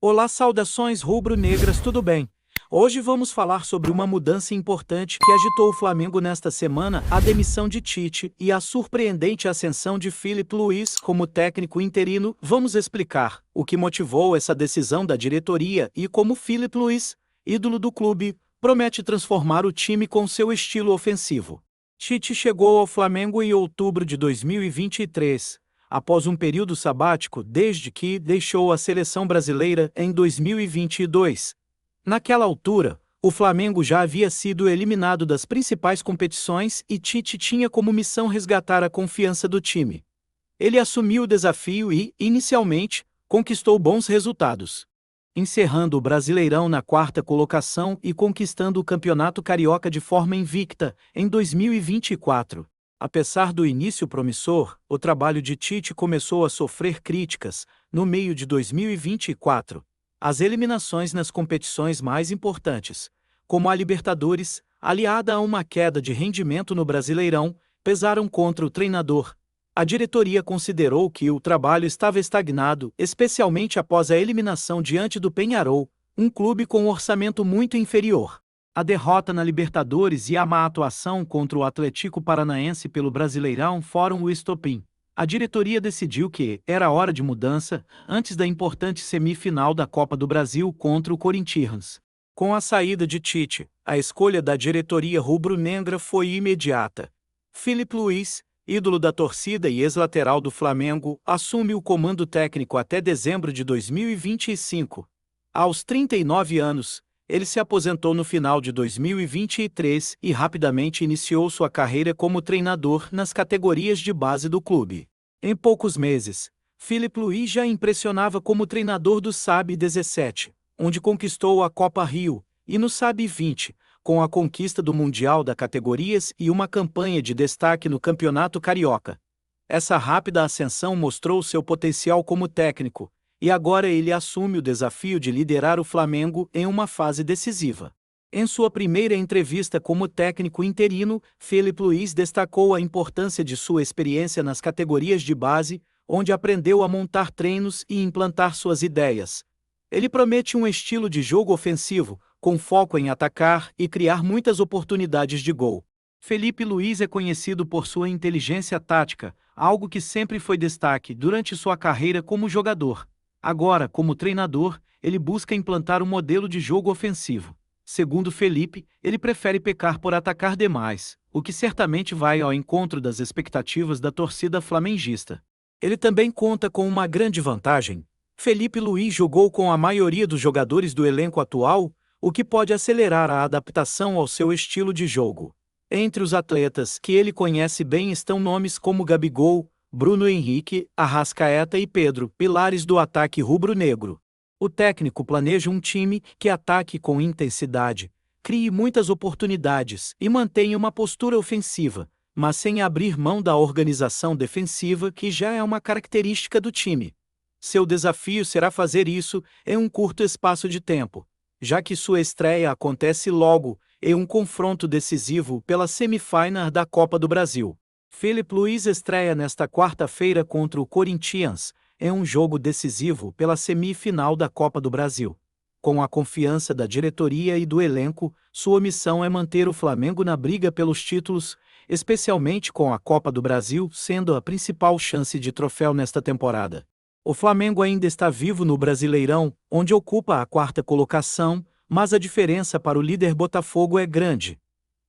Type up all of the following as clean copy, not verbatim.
Olá, saudações rubro-negras, tudo bem? Hoje vamos falar sobre uma mudança importante que agitou o Flamengo nesta semana, a demissão de Tite e a surpreendente ascensão de Filipe Luís como técnico interino. Vamos explicar o que motivou essa decisão da diretoria e como Filipe Luís, ídolo do clube, promete transformar o time com seu estilo ofensivo. Tite chegou ao Flamengo em outubro de 2023. Após um período sabático desde que deixou a seleção brasileira em 2022. Naquela altura, o Flamengo já havia sido eliminado das principais competições e Tite tinha como missão resgatar a confiança do time. Ele assumiu o desafio e, inicialmente, conquistou bons resultados, encerrando o Brasileirão na quarta colocação e conquistando o Campeonato Carioca de forma invicta em 2024. Apesar do início promissor, o trabalho de Tite começou a sofrer críticas no meio de 2024. As eliminações nas competições mais importantes, como a Libertadores, aliada a uma queda de rendimento no Brasileirão, pesaram contra o treinador. A diretoria considerou que o trabalho estava estagnado, especialmente após a eliminação diante do Peñarol, um clube com um orçamento muito inferior. A derrota na Libertadores e a má atuação contra o Atlético Paranaense pelo Brasileirão foram o estopim. A diretoria decidiu que era hora de mudança antes da importante semifinal da Copa do Brasil contra o Corinthians. Com a saída de Tite, a escolha da diretoria rubro-negra foi imediata. Filipe Luís, ídolo da torcida e ex-lateral do Flamengo, assume o comando técnico até dezembro de 2025. Aos 39 anos, ele se aposentou no final de 2023 e rapidamente iniciou sua carreira como treinador nas categorias de base do clube. Em poucos meses, Filipe Luís já impressionava como treinador do SAB 17, onde conquistou a Copa Rio, e no SAB 20, com a conquista do Mundial da categorias e uma campanha de destaque no Campeonato Carioca. Essa rápida ascensão mostrou seu potencial como técnico, e agora ele assume o desafio de liderar o Flamengo em uma fase decisiva. Em sua primeira entrevista como técnico interino, Filipe Luís destacou a importância de sua experiência nas categorias de base, onde aprendeu a montar treinos e implantar suas ideias. Ele promete um estilo de jogo ofensivo, com foco em atacar e criar muitas oportunidades de gol. Filipe Luís é conhecido por sua inteligência tática, algo que sempre foi destaque durante sua carreira como jogador. Agora, como treinador, ele busca implantar um modelo de jogo ofensivo. Segundo Felipe, ele prefere pecar por atacar demais, o que certamente vai ao encontro das expectativas da torcida flamenguista. Ele também conta com uma grande vantagem. Filipe Luís jogou com a maioria dos jogadores do elenco atual, o que pode acelerar a adaptação ao seu estilo de jogo. Entre os atletas que ele conhece bem estão nomes como Gabigol, Bruno Henrique, Arrascaeta e Pedro, pilares do ataque rubro-negro. O técnico planeja um time que ataque com intensidade, crie muitas oportunidades e mantenha uma postura ofensiva, mas sem abrir mão da organização defensiva que já é uma característica do time. Seu desafio será fazer isso em um curto espaço de tempo, já que sua estreia acontece logo em um confronto decisivo pela semifinal da Copa do Brasil. Filipe Luís estreia nesta quarta-feira contra o Corinthians, em um jogo decisivo pela semifinal da Copa do Brasil. Com a confiança da diretoria e do elenco, sua missão é manter o Flamengo na briga pelos títulos, especialmente com a Copa do Brasil sendo a principal chance de troféu nesta temporada. O Flamengo ainda está vivo no Brasileirão, onde ocupa a quarta colocação, mas a diferença para o líder Botafogo é grande.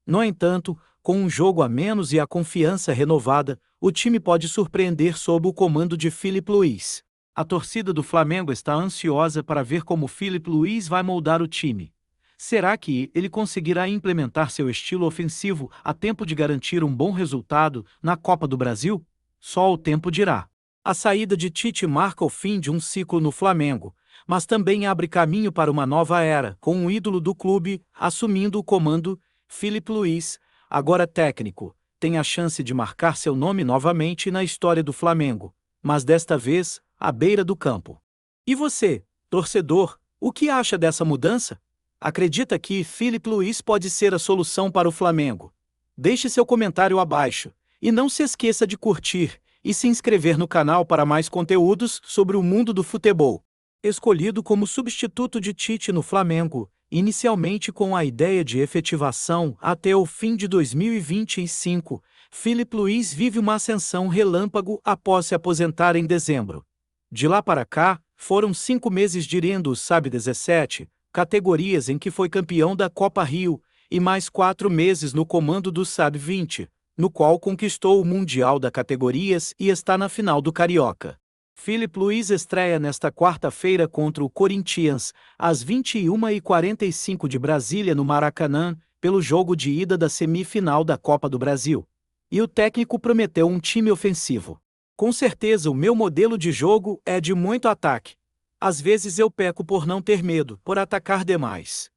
No entanto, com um jogo a menos e a confiança renovada, o time pode surpreender sob o comando de Filipe Luís. A torcida do Flamengo está ansiosa para ver como Filipe Luís vai moldar o time. Será que ele conseguirá implementar seu estilo ofensivo a tempo de garantir um bom resultado na Copa do Brasil? Só o tempo dirá. A saída de Tite marca o fim de um ciclo no Flamengo, mas também abre caminho para uma nova era, com um ídolo do clube assumindo o comando. Filipe Luís, agora técnico, tem a chance de marcar seu nome novamente na história do Flamengo, mas desta vez, à beira do campo. E você, torcedor, o que acha dessa mudança? Acredita que Filipe Luís pode ser a solução para o Flamengo? Deixe seu comentário abaixo, e não se esqueça de curtir e se inscrever no canal para mais conteúdos sobre o mundo do futebol. Escolhido como substituto de Tite no Flamengo, inicialmente com a ideia de efetivação até o fim de 2025, Filipe Luís vive uma ascensão relâmpago após se aposentar em dezembro. De lá para cá, foram 5 meses dirigindo o Sub-17, categorias em que foi campeão da Copa Rio, e mais 4 meses no comando do Sub-20, no qual conquistou o Mundial da categorias e está na final do Carioca. Filipe Luís estreia nesta quarta-feira contra o Corinthians, às 21h45 de Brasília no Maracanã, pelo jogo de ida da semifinal da Copa do Brasil. E o técnico prometeu um time ofensivo. Com certeza o meu modelo de jogo é de muito ataque. Às vezes eu peco por não ter medo, por atacar demais.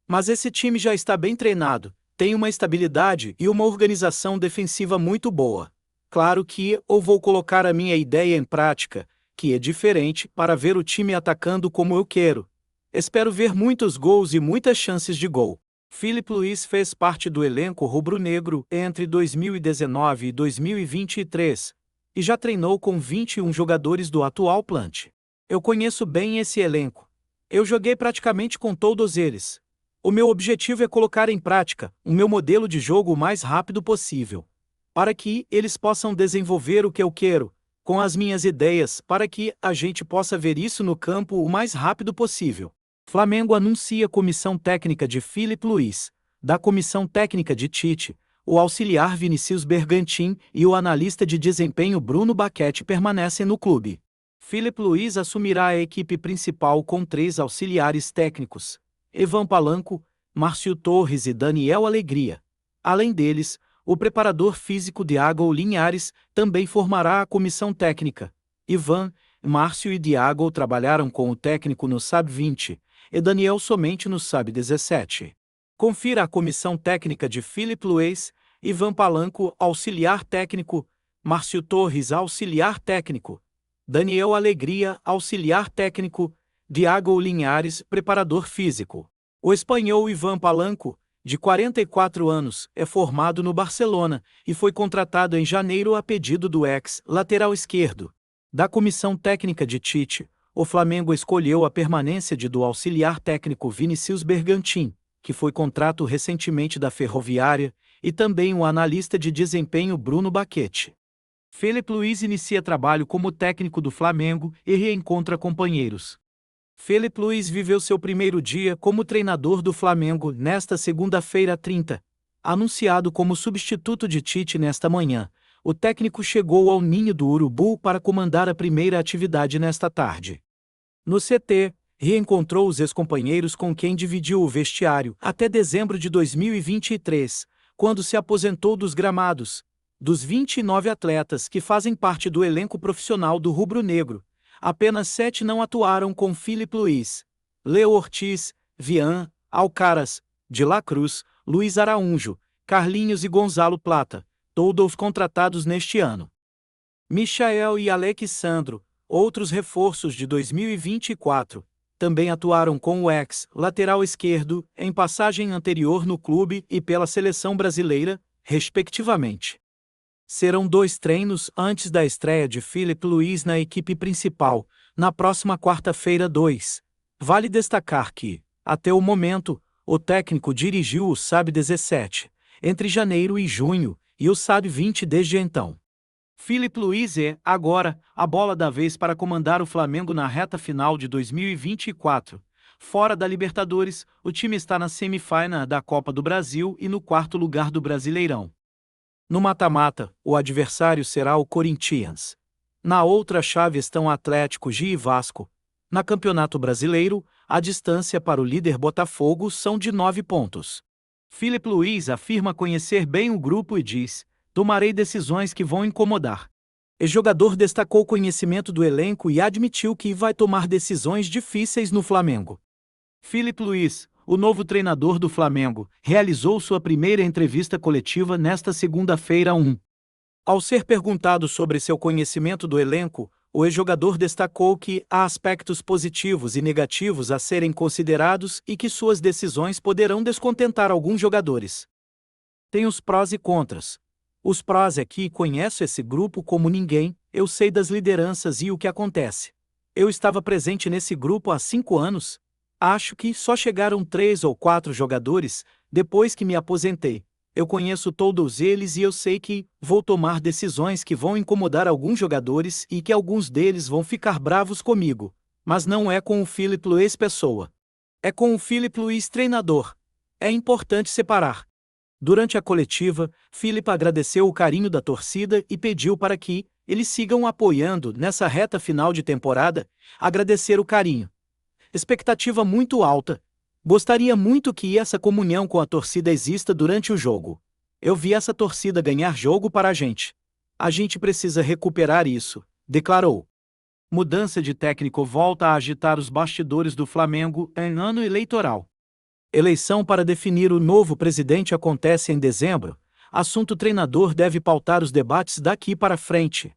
Mas esse time já está bem treinado, tem uma estabilidade e uma organização defensiva muito boa. Claro que eu vou colocar a minha ideia em prática, que é diferente, para ver o time atacando como eu quero. Espero ver muitos gols e muitas chances de gol. Filipe Luís fez parte do elenco rubro-negro entre 2019 e 2023 e já treinou com 21 jogadores do atual plante. Eu conheço bem esse elenco. Eu joguei praticamente com todos eles. O meu objetivo é colocar em prática o meu modelo de jogo o mais rápido possível, para que eles possam desenvolver o que eu quero, com as minhas ideias, para que a gente possa ver isso no campo o mais rápido possível. Flamengo anuncia a comissão técnica de Filipe Luís, da comissão técnica de Tite, o auxiliar Vinícius Bergantin e o analista de desempenho Bruno Baquete permanecem no clube. Filipe Luís assumirá a equipe principal com 3 auxiliares técnicos, Ivan Palanco, Márcio Torres e Daniel Alegria. Além deles, o preparador físico Diago Linhares também formará a comissão técnica. Ivan, Márcio e Diago trabalharam com o técnico no Sub-20 e Daniel somente no Sub-17. Confira a comissão técnica de Filipe Luís: Ivan Palanco, auxiliar técnico, Márcio Torres, auxiliar técnico, Daniel Alegria, auxiliar técnico, Diago Linhares, preparador físico. O espanhol Ivan Palanco, de 44 anos, é formado no Barcelona e foi contratado em janeiro a pedido do ex-lateral esquerdo. Da comissão técnica de Tite, o Flamengo escolheu a permanência do auxiliar técnico Vinícius Bergantin, que foi contratado recentemente da Ferroviária, e também o analista de desempenho Bruno Baquete. Filipe Luís inicia trabalho como técnico do Flamengo e reencontra companheiros. Filipe Luís viveu seu primeiro dia como treinador do Flamengo nesta segunda-feira 30. Anunciado como substituto de Tite nesta manhã, o técnico chegou ao Ninho do Urubu para comandar a primeira atividade nesta tarde. No CT, reencontrou os ex-companheiros com quem dividiu o vestiário até dezembro de 2023, quando se aposentou dos gramados. Dos 29 atletas que fazem parte do elenco profissional do rubro-negro, apenas 7 não atuaram com Filipe Luís: Leo Ortiz, Vian, Alcaraz, De La Cruz, Luiz Araújo, Carlinhos e Gonzalo Plata, todos contratados neste ano. Michael e Alexandro, outros reforços de 2024, também atuaram com o ex-lateral esquerdo em passagem anterior no clube e pela seleção brasileira, respectivamente. Serão 2 treinos antes da estreia de Filipe Luís na equipe principal, na próxima quarta-feira 2. Vale destacar que, até o momento, o técnico dirigiu o Sub-17, entre janeiro e junho, e o Sub-20 desde então. Filipe Luís é, agora, a bola da vez para comandar o Flamengo na reta final de 2024. Fora da Libertadores, o time está na semifinal da Copa do Brasil e no 4º lugar do Brasileirão. No mata-mata, o adversário será o Corinthians. Na outra chave estão Atlético e Vasco. Na Campeonato Brasileiro, a distância para o líder Botafogo são de 9 pontos. Filipe Luís afirma conhecer bem o grupo e diz: "Tomarei decisões que vão incomodar." O jogador destacou o conhecimento do elenco e admitiu que vai tomar decisões difíceis no Flamengo. Filipe Luís, o novo treinador do Flamengo, realizou sua primeira entrevista coletiva nesta segunda-feira 1. Ao ser perguntado sobre seu conhecimento do elenco, o ex-jogador destacou que há aspectos positivos e negativos a serem considerados e que suas decisões poderão descontentar alguns jogadores. Tem os prós e contras. Os prós é que conheço esse grupo como ninguém, eu sei das lideranças e o que acontece. Eu estava presente nesse grupo há 5 anos. Acho que só chegaram 3 ou 4 jogadores depois que me aposentei. Eu conheço todos eles e eu sei que vou tomar decisões que vão incomodar alguns jogadores e que alguns deles vão ficar bravos comigo. Mas não é com o Filipe Luís pessoa. É com o Filipe Luís treinador. É importante separar. Durante a coletiva, Filipe agradeceu o carinho da torcida e pediu para que eles sigam apoiando nessa reta final de temporada, agradecer o carinho. Expectativa muito alta. Gostaria muito que essa comunhão com a torcida exista durante o jogo. Eu vi essa torcida ganhar jogo para a gente. A gente precisa recuperar isso, declarou. Mudança de técnico volta a agitar os bastidores do Flamengo em ano eleitoral. Eleição para definir o novo presidente acontece em dezembro. Assunto treinador deve pautar os debates daqui para frente.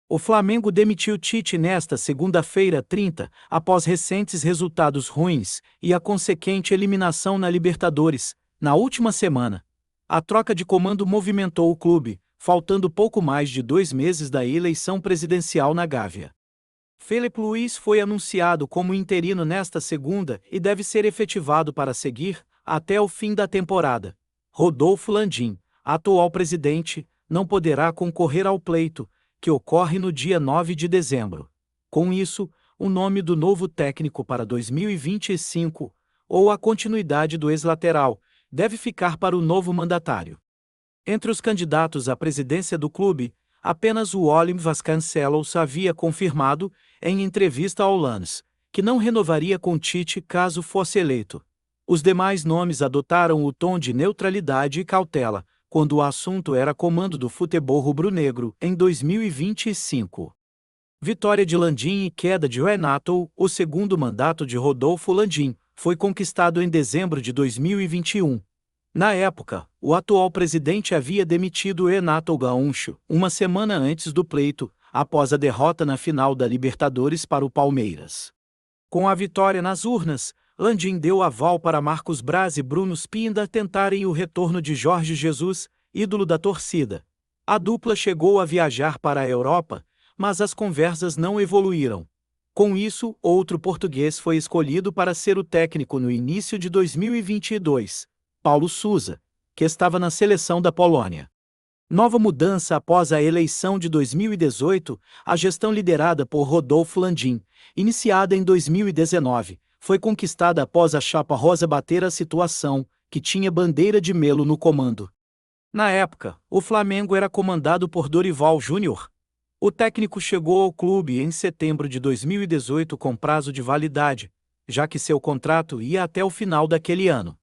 O Flamengo demitiu Tite nesta segunda-feira 30, após recentes resultados ruins e a consequente eliminação na Libertadores, na última semana. A troca de comando movimentou o clube, faltando pouco mais de 2 meses da eleição presidencial na Gávea. Filipe Luís foi anunciado como interino nesta segunda e deve ser efetivado para seguir até o fim da temporada. Rodolfo Landim, atual presidente, não poderá concorrer ao pleito, que ocorre no dia 9 de dezembro. Com isso, o nome do novo técnico para 2025, ou a continuidade do ex-lateral, deve ficar para o novo mandatário. Entre os candidatos à presidência do clube, apenas o Olim Vasconcelos havia confirmado, em entrevista ao Lance, que não renovaria com Tite caso fosse eleito. Os demais nomes adotaram o tom de neutralidade e cautela, quando o assunto era comando do futebol rubro-negro em 2025. Vitória de Landim e queda de Renato. O segundo mandato de Rodolfo Landim foi conquistado em dezembro de 2021. Na época, o atual presidente havia demitido Renato Gaúcho uma semana antes do pleito, após a derrota na final da Libertadores para o Palmeiras. Com a vitória nas urnas, Landim deu aval para Marcos Braz e Bruno Spinda tentarem o retorno de Jorge Jesus, ídolo da torcida. A dupla chegou a viajar para a Europa, mas as conversas não evoluíram. Com isso, outro português foi escolhido para ser o técnico no início de 2022, Paulo Sousa, que estava na seleção da Polônia. Nova mudança após a eleição de 2018, a gestão liderada por Rodolfo Landim, iniciada em 2019, foi conquistada após a chapa rosa bater a situação, que tinha Bandeira de Melo no comando. Na época, o Flamengo era comandado por Dorival Júnior. O técnico chegou ao clube em setembro de 2018 com prazo de validade, já que seu contrato ia até o final daquele ano.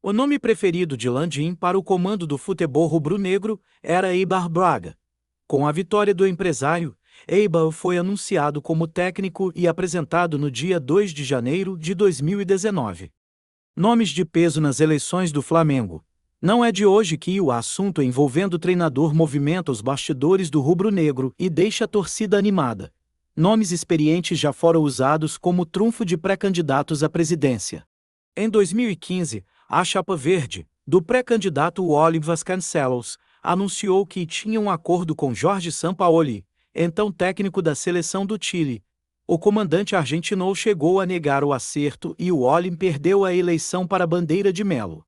O nome preferido de Landim para o comando do futebol rubro-negro era Eibar Braga. Com a vitória do empresário, Eibar foi anunciado como técnico e apresentado no dia 2 de janeiro de 2019. Nomes de peso nas eleições do Flamengo. Não é de hoje que o assunto envolvendo o treinador movimenta os bastidores do rubro-negro e deixa a torcida animada. Nomes experientes já foram usados como trunfo de pré-candidatos à presidência. Em 2015, a chapa verde, do pré-candidato Olim Vasconcelos, anunciou que tinha um acordo com Jorge Sampaoli, então técnico da seleção do Chile. O comandante argentino chegou a negar o acerto e o Olim perdeu a eleição para Bandeira de Melo.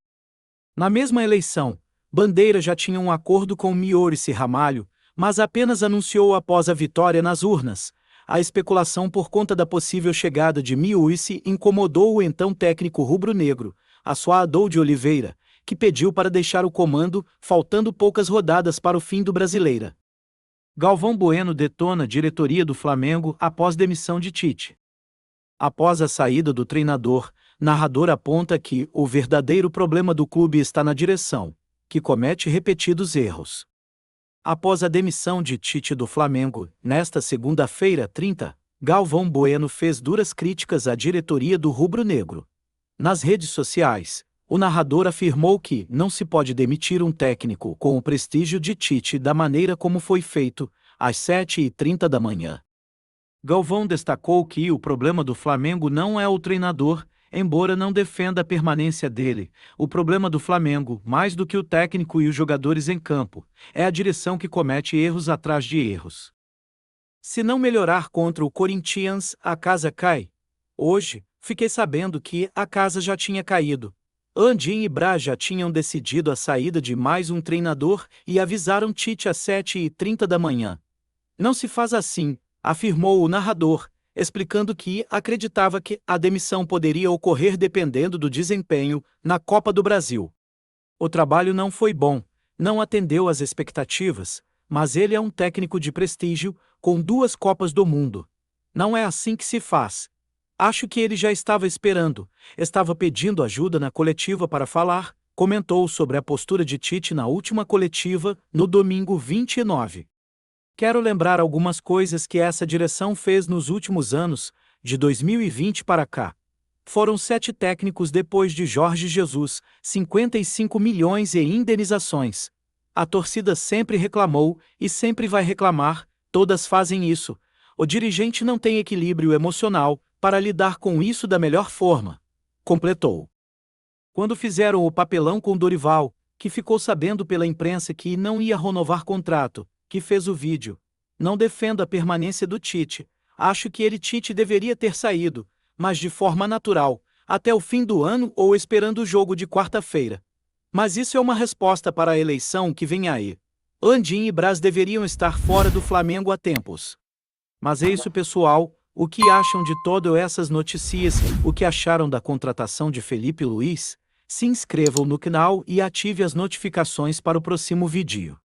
Na mesma eleição, Bandeira já tinha um acordo com Maurício Ramalho, mas apenas anunciou após a vitória nas urnas. A especulação por conta da possível chegada de Maurício incomodou o então técnico rubro-negro, Asuadou de Oliveira, que pediu para deixar o comando, faltando poucas rodadas para o fim do Brasileira. Galvão Bueno detona a diretoria do Flamengo após demissão de Tite. Após a saída do treinador, narrador aponta que o verdadeiro problema do clube está na direção, que comete repetidos erros. Após a demissão de Tite do Flamengo, nesta segunda-feira 30, Galvão Bueno fez duras críticas à diretoria do rubro-negro. Nas redes sociais, o narrador afirmou que não se pode demitir um técnico com o prestígio de Tite da maneira como foi feito, às 7h30 da manhã. Galvão destacou que o problema do Flamengo não é o treinador, embora não defenda a permanência dele. O problema do Flamengo, mais do que o técnico e os jogadores em campo, é a direção que comete erros atrás de erros. Se não melhorar contra o Corinthians, a casa cai. Hoje, fiquei sabendo que a casa já tinha caído. Landim e Braz já tinham decidido a saída de mais um treinador e avisaram Tite às 7h30 da manhã. Não se faz assim, afirmou o narrador, explicando que acreditava que a demissão poderia ocorrer dependendo do desempenho na Copa do Brasil. O trabalho não foi bom, não atendeu às expectativas, mas ele é um técnico de prestígio, com 2 Copas do Mundo. Não é assim que se faz. Acho que ele já estava esperando, estava pedindo ajuda na coletiva para falar, comentou sobre a postura de Tite na última coletiva, no domingo 29. Quero lembrar algumas coisas que essa direção fez nos últimos anos, de 2020 para cá. Foram 7 técnicos depois de Jorge Jesus, 55 milhões em indenizações. A torcida sempre reclamou e sempre vai reclamar, todas fazem isso. O dirigente não tem equilíbrio emocional para lidar com isso da melhor forma. Completou. Quando fizeram o papelão com Dorival, que ficou sabendo pela imprensa que não ia renovar contrato, que fez o vídeo. Não defendo a permanência do Tite. Acho que Tite deveria ter saído, mas de forma natural, até o fim do ano ou esperando o jogo de quarta-feira. Mas isso é uma resposta para a eleição que vem aí. Landim e Braz deveriam estar fora do Flamengo há tempos. Mas é isso, pessoal. O que acham de todas essas notícias? O que acharam da contratação de Felipe Luiz? Se inscrevam no canal e ative as notificações para o próximo vídeo.